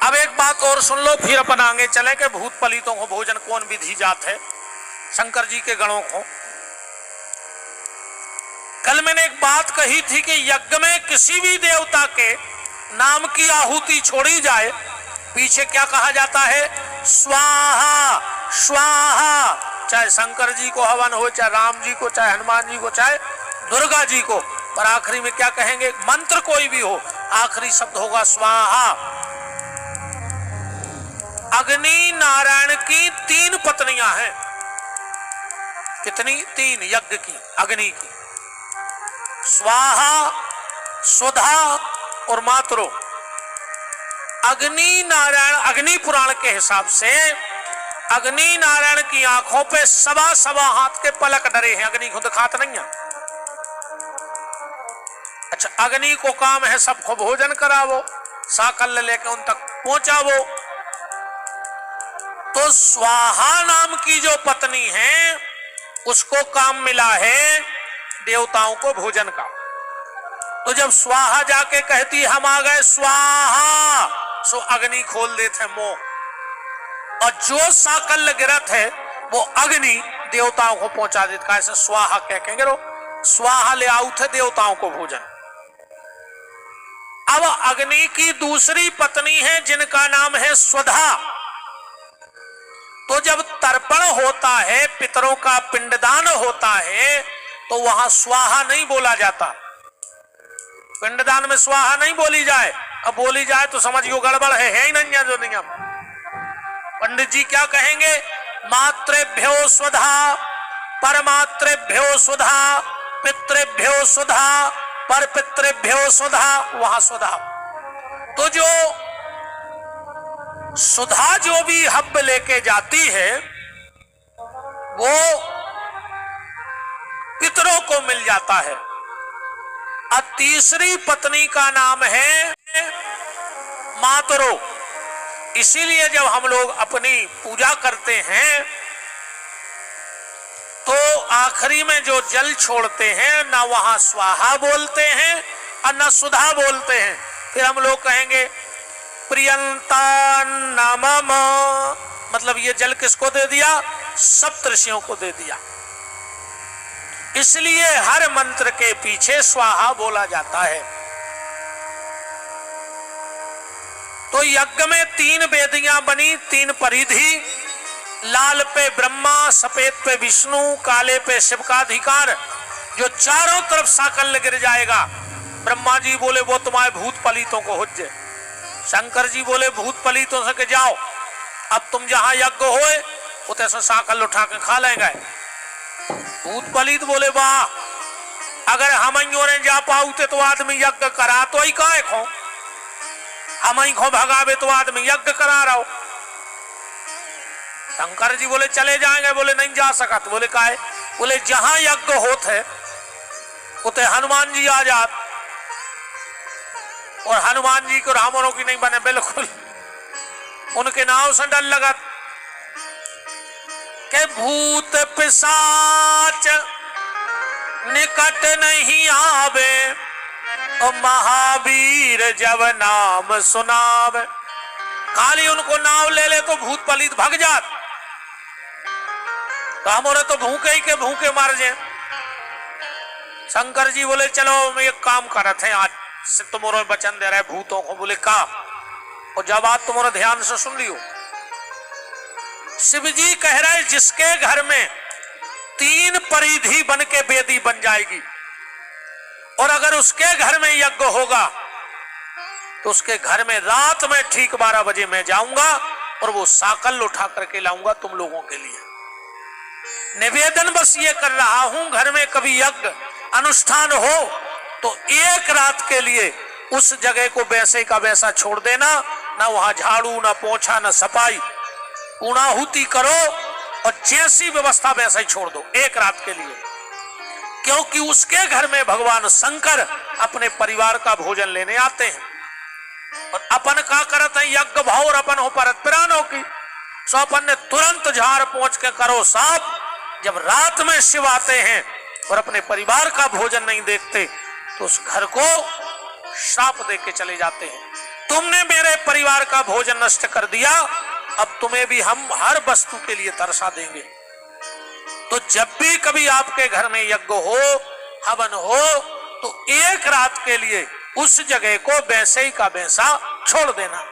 अब एक बात और सुन लो, फिर अपन आगे चले कि भूत पलितों को भोजन कौन विधि जात है शंकर जी के गणों को। कल मैंने एक बात कही थी कि यज्ञ में किसी भी देवता के नाम की आहुति छोड़ी जाए, पीछे क्या कहा जाता है? स्वाहा स्वाहा। चाहे शंकर जी को हवन हो, चाहे राम जी को, चाहे हनुमान जी को, चाहे दुर्गा जी को, पर आखिरी में क्या कहेंगे? मंत्र कोई भी हो, आखिरी शब्द होगा स्वाहा। अग्नि नारायण की 3 पत्नियां हैं। कितनी? 3 यज्ञ की, अग्नि की, स्वाहा, सुधा और मातरो। अग्नि नारायण, अग्नि पुराण के हिसाब से अग्नि नारायण की आंखों पे 1.25 हाथ के पलक डरे हैं। अग्नि को दिखात नहीं है। अच्छा, अग्नि को काम है सबको भोजन करावो, साकल्य लेके उन तक पहुंचावो। तो स्वाहा नाम की जो पत्नी है उसको काम मिला है देवताओं को भोजन का। तो जब स्वाहा जाके कहती हम आ गए स्वाहा, सो अग्नि खोल देते मुंह, और जो साकल्य गिरत है वो अग्नि देवताओं को पहुंचा देता। ऐसे स्वाहा कहेंगे, रो स्वाहा ले आउ थे देवताओं को भोजन। अब अग्नि की दूसरी पत्नी है जिनका नाम है स्वधा। तो जब तर्पण होता है, पितरों का पिंडदान होता है, तो वहां स्वाहा नहीं बोला जाता। पिंडदान में स्वाहा नहीं बोली जाए। अब बोली जाए तो समझियो गड़बड़ है ही नहीं जो नियम। पंडित जी क्या कहेंगे? मातृभ्यो स्वधा, परमातृभ्यो स्वधा, पितृभ्यो स्वधा, पर पितृभ्यो स्वधा, वहां स्वधा। तो जो सुधा जो भी हब्ब लेके जाती है वो पितरों को मिल जाता है। और तीसरी पत्नी का नाम है मातरो। इसीलिए जब हम लोग अपनी पूजा करते हैं तो आखिरी में जो जल छोड़ते हैं ना वहां स्वाहा बोलते हैं और ना सुधा बोलते हैं। फिर हम लोग कहेंगे प्रियंता नमः, मतलब ये जल किसको दे दिया? सप्तऋषियों को दे दिया। इसलिए हर मंत्र के पीछे स्वाहा बोला जाता है। तो यज्ञ में 3 वेदियां बनी, 3 परिधि। लाल पे ब्रह्मा, सफेद पे विष्णु, काले पे शिव का अधिकार, जो चारों तरफ साकल्य गिर जाएगा। ब्रह्मा जी बोले वो तुम्हारे भूत पलितों को हुज्जे। शंकर जी बोले भूत पलितों से के जाओ, अब तुम जहां यज्ञ होए उतने से साकल उठा के खा लेंगे। भूत पलित बोले वाह, अगर हम ने जा पाऊते तो आदमी यज्ञ करा तो ही काहे खो, हम ही खो भगावे तो आदमी यज्ञ करा रहा हो। शंकर जी बोले चले जाएंगे। बोले नहीं जा सका। तो बोले काहे? बोले जहां यज्ञ होते है उते हनुमान जी आ जात, और हनुमान जी को रामों की नहीं बने बिल्कुल, उनके नाव से डर लगा के भूत पिशाच निकट नहीं आवे, और महावीर जब नाम सुनावे। खाली उनको नाव ले ले तो भूत पलित भाग जात, तो हमारे तो भूखे ही के भूखे मार जाए। शंकर जी बोले चलो हम एक काम करते हैं, आज से तुम्हारे वचन दे रहे भूतों को। बोले का? और जब बात तुम्हारे ध्यान से सुन लियो। शिव जी कह रहे जिसके घर में 3 परिधि बन के वेदी बन जाएगी, और अगर उसके घर में यज्ञ होगा तो उसके घर में रात में ठीक 12 बजे मैं जाऊंगा और वो साकल उठा करके लाऊंगा तुम लोगों के लिए। निवेदन बस ये कर रहा हूं, घर में कभी यज्ञ अनुष्ठान हो तो एक रात के लिए उस जगह को वैसे का वैसा छोड़ देना, ना वहां झाड़ू, ना पोछा, ना सफाई, पूर्णाहुति करो और जैसी व्यवस्था वैसा ही छोड़ दो एक रात के लिए। क्योंकि उसके घर में भगवान शंकर अपने परिवार का भोजन लेने आते हैं, और अपन का करत है यज्ञ भाव, और अपन हो परत पिरानों की। सो अपन ने तुरंत झाड़ पहुंच के करो साफ। जब रात में शिव आते हैं और अपने परिवार का भोजन नहीं देखते तो उस घर को श्राप दे के चले जाते हैं। तुमने मेरे परिवार का भोजन नष्ट कर दिया, अब तुम्हें भी हम हर वस्तु के लिए तरसा देंगे। तो जब भी कभी आपके घर में यज्ञ हो, हवन हो, तो एक रात के लिए उस जगह को वैसे ही का वैसा छोड़ देना।